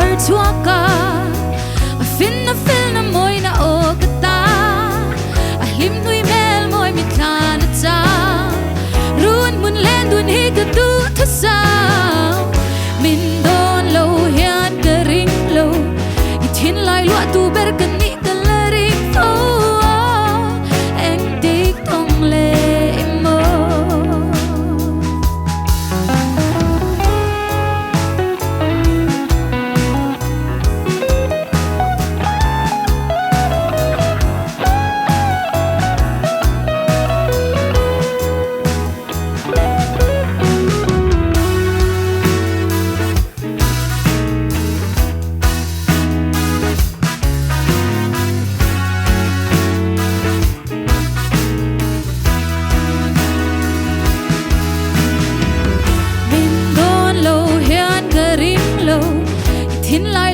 har chua ka a fin na moi na o ka ta a hlim nui mel moi mi tlan cha run mun len dun hi ka tu tha sa min don lo hian ka ring lo i thin lai lua tu ber ka ni ka la ring fo eng dik tong le mo thin lai